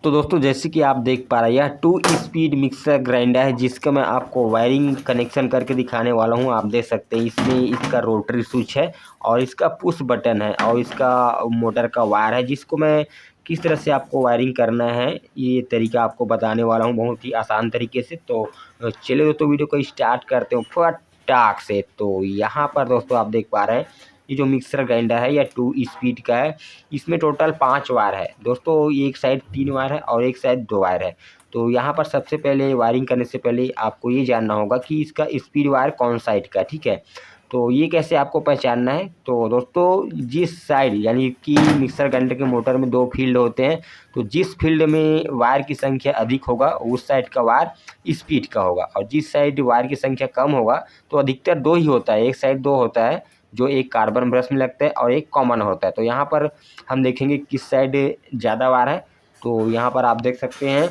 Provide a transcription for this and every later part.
तो दोस्तों जैसे कि आप देख पा रहे हैं, यह 2 स्पीड मिक्सर ग्राइंडर है जिसका मैं आपको वायरिंग कनेक्शन करके दिखाने वाला हूं। आप देख सकते हैं इसमें इसका रोटरी स्विच है और इसका पुश बटन है और इसका मोटर का वायर है, जिसको मैं किस तरह से आपको वायरिंग करना है ये तरीका आपको बताने वाला हूं बहुत ही आसान तरीके से। तो चलिए दोस्तों वीडियो को स्टार्ट करते हैं फटाक से। तो यहाँ पर दोस्तों आप देख पा रहे हैं ये जो मिक्सर ग्राइंडर है यह 2 स्पीड का है। इसमें टोटल 5 वायर है दोस्तों, एक साइड 3 वायर है और एक साइड 2 वायर है। तो यहाँ पर सबसे पहले वायरिंग करने से पहले आपको ये जानना होगा कि इसका स्पीड वायर कौन साइड का है, ठीक है। तो ये कैसे आपको पहचानना है, तो दोस्तों जिस साइड यानी कि मिक्सर ग्राइंडर के मोटर में 2 फील्ड होते हैं, तो जिस फील्ड में वायर की संख्या अधिक होगा उस साइड का वायर स्पीड का होगा और जिस साइड वायर की संख्या कम होगा तो अधिकतर 2 ही होता है, एक साइड 2 होता है जो एक कार्बन ब्रश में लगता है और एक कॉमन होता है। तो यहाँ पर हम देखेंगे किस साइड ज़्यादा वायर है। तो यहाँ पर आप देख सकते हैं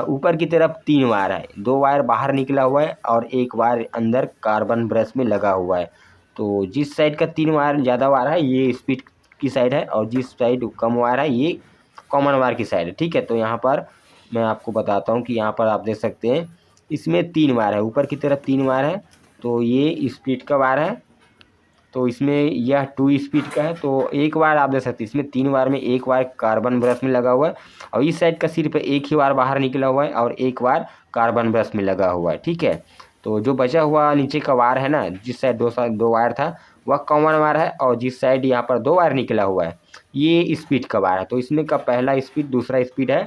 ऊपर की तरफ 3 वायर है, 2 वायर बाहर निकला हुआ है और एक वायर अंदर कार्बन ब्रश में लगा हुआ है। तो जिस साइड का 3 वायर ज़्यादा वायर है ये स्पीड की साइड है और जिस साइड कम वायर है ये कॉमन वायर की साइड है, ठीक है। तो यहाँ पर मैं आपको बताता हूँ कि यहाँ पर आप देख सकते हैं इसमें 3 वायर है, ऊपर की तरफ 3 वायर है तो ये स्पीड का वायर है। तो इसमें यह 2 स्पीड का है। तो एक वायर आप देख सकते हैं इसमें 3 वायर में एक वायर कार्बन ब्रश में लगा हुआ है और इस साइड का सिर्फ एक ही वायर बाहर निकला हुआ है और एक वायर कार्बन ब्रश में लगा हुआ है, ठीक है। तो जो बचा हुआ नीचे का वायर है ना, जिस साइड 2 वायर था वह कॉमन वायर है और जिस साइड यहाँ पर 2 वायर निकला हुआ है ये स्पीड का वायर है। तो इसमें का पहला स्पीड दूसरा स्पीड है।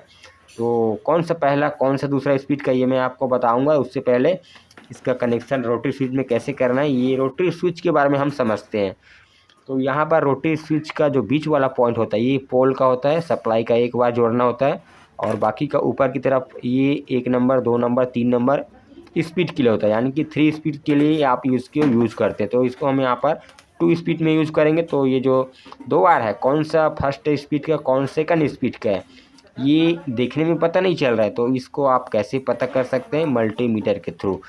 तो कौन सा पहला कौन सा दूसरा स्पीड का ये मैं आपको बताऊंगा। उससे पहले इसका कनेक्शन रोटरी स्विच में कैसे करना है, ये रोटरी स्विच के बारे में हम समझते हैं। तो यहाँ पर रोटरी स्विच का जो बीच वाला पॉइंट होता है ये पोल का होता है, सप्लाई का एक बार जोड़ना होता है और बाकी का ऊपर की तरफ ये 1 नंबर 2 नंबर 3 नंबर स्पीड के लिए होता है, यानी कि 3 स्पीड के लिए आप इसको यूज़ करते हैं। तो इसको हम यहाँ पर 2 स्पीड में यूज़ करेंगे। तो ये जो 2 वायर है कौन सा फर्स्ट स्पीड का कौन सेकंड स्पीड का है ये देखने में पता नहीं चल रहा है। तो इसको आप कैसे पता कर सकते हैं, मल्टीमीटर के थ्रू।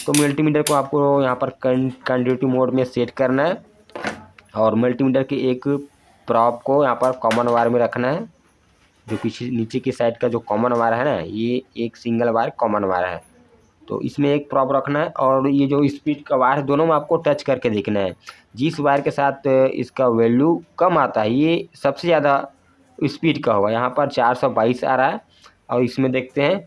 तो मल्टीमीटर को आपको यहाँ पर कंटिन्यूटी मोड में सेट करना है और मल्टीमीटर के एक प्रॉप को यहाँ पर कॉमन वायर में रखना है। जो पीछे नीचे की साइड का जो कॉमन वायर है ना ये एक सिंगल वायर कॉमन वायर है, तो इसमें एक प्रॉप रखना है और ये जो स्पीड का वायर है दोनों में आपको टच करके देखना है। जिस वायर के साथ इसका वैल्यू कम आता है ये सबसे ज़्यादा स्पीड का होगा। यहाँ पर 422 आ रहा है और इसमें देखते हैं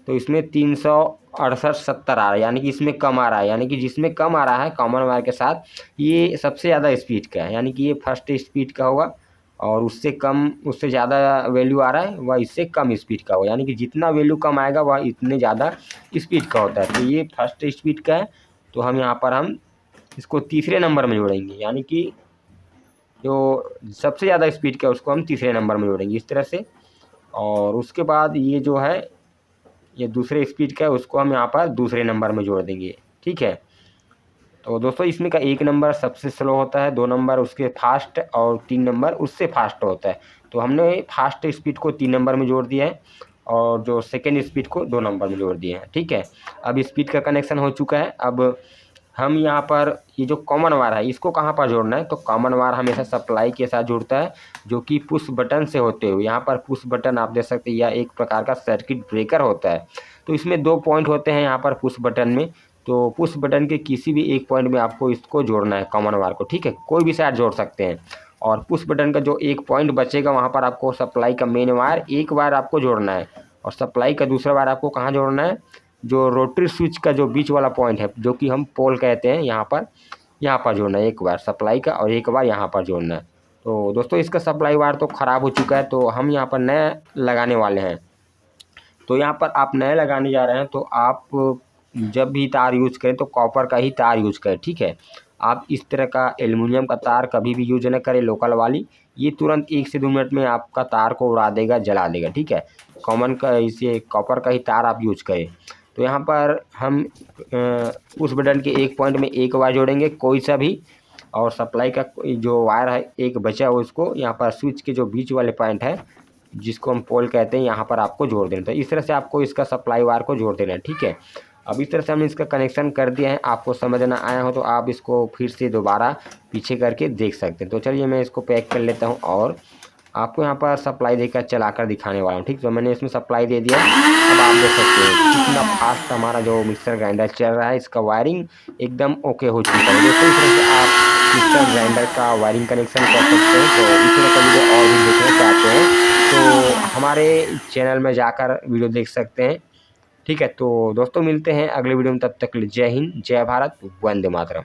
तो इसमें 368-70 आ रहा है, यानी कि इसमें कम आ रहा है, यानी कि जिसमें कम आ रहा है कॉमन वायर के साथ ये सबसे ज़्यादा स्पीड का है, यानी कि ये फर्स्ट स्पीड का होगा और उससे कम उससे ज़्यादा वैल्यू आ रहा है वह इससे कम स्पीड का होगा, यानी कि जितना वैल्यू कम आएगा वह इतने ज़्यादा स्पीड का होता है। तो ये फर्स्ट स्पीड का है। तो हम यहाँ पर हम इसको तीसरे नंबर में जोड़ेंगे, यानी कि जो सबसे ज़्यादा स्पीड का है उसको हम तीसरे नंबर में जोड़ेंगे इस तरह से। और उसके बाद ये जो है ये दूसरे स्पीड का है उसको हम यहाँ पर दूसरे नंबर में जोड़ देंगे, ठीक है। तो दोस्तों इसमें का 1 नंबर सबसे स्लो होता है, 2 नंबर उसके फास्ट और 3 नंबर उससे फास्ट होता है। तो हमने फास्ट स्पीड को 3 नंबर में जोड़ दिया है और जो सेकेंड स्पीड को 2 नंबर में जोड़ दिए हैं, ठीक है। अब स्पीड का कनेक्शन हो चुका है। अब हम यहाँ पर ये जो कॉमन वायर है इसको कहाँ पर जोड़ना है, तो कॉमन वायर हमेशा सप्लाई के साथ जुड़ता है जो कि पुश बटन से होते हुए, यहाँ पर पुश बटन आप देख सकते हैं यह एक प्रकार का सर्किट ब्रेकर होता है। तो इसमें 2 पॉइंट होते हैं यहाँ पर पुश बटन में। तो पुश बटन के किसी भी एक पॉइंट में आपको इसको जोड़ना है कॉमन वायर को, ठीक है। कोई भी साइड जोड़ सकते हैं और पुश बटन का जो एक पॉइंट बचेगा वहाँ पर आपको सप्लाई का मेन वायर एक वायर आपको जोड़ना है और सप्लाई का दूसरा वायर आपको कहाँ जोड़ना है, जो रोटरी स्विच का जो बीच वाला पॉइंट है जो कि हम पोल कहते हैं यहाँ पर जोड़ना है एक बार सप्लाई का और एक बार यहाँ पर जोड़ना है। तो दोस्तों इसका सप्लाई वायर तो ख़राब हो चुका है तो हम यहाँ पर नया लगाने वाले हैं। तो यहाँ पर आप नए लगाने जा रहे हैं तो आप जब भी तार यूज करें तो कॉपर का ही तार यूज करें, ठीक है। आप इस तरह का एल्युमिनियम का तार कभी भी यूज न करें, लोकल वाली, ये तुरंत 1 से 2 मिनट में आपका तार को उड़ा देगा, जला देगा, ठीक है। कॉमन का इसे कॉपर का ही तार आप यूज करें। तो यहाँ पर हम उस बटन के एक पॉइंट में एक वायर जोड़ेंगे कोई सा भी और सप्लाई का जो वायर है एक बचा है उसको यहाँ पर स्विच के जो बीच वाले पॉइंट है जिसको हम पोल कहते हैं यहाँ पर आपको जोड़ देना। तो इस तरह से आपको इसका सप्लाई वायर को जोड़ देना है, ठीक है। अब इस तरह से हमने इसका कनेक्शन कर दिया है। आपको समझ ना आया हो तो आप इसको फिर से दोबारा पीछे करके देख सकते हैं। तो चलिए मैं इसको पैक कर लेता हूँ और आपको यहाँ पर सप्लाई देकर चलाकर दिखाने वाला हूँ। ठीक, तो मैंने इसमें सप्लाई दे दिया। अब आप देख सकते हैं कितना फास्ट हमारा जो मिक्सर ग्राइंडर चल रहा है। इसका वायरिंग एकदम ओके हो चुका है। दोस्तों इस तरह से आप मिक्सर ग्राइंडर का वायरिंग कनेक्शन कर सकते हैं। तो इस तरह का वीडियो और भी देखना चाहते हैं तो हमारे चैनल में जाकर वीडियो देख सकते हैं। ठीक है, तो दोस्तों मिलते हैं अगले वीडियो में, तब तक के लिए जय हिंद, जय भारत, वंदे मातरम।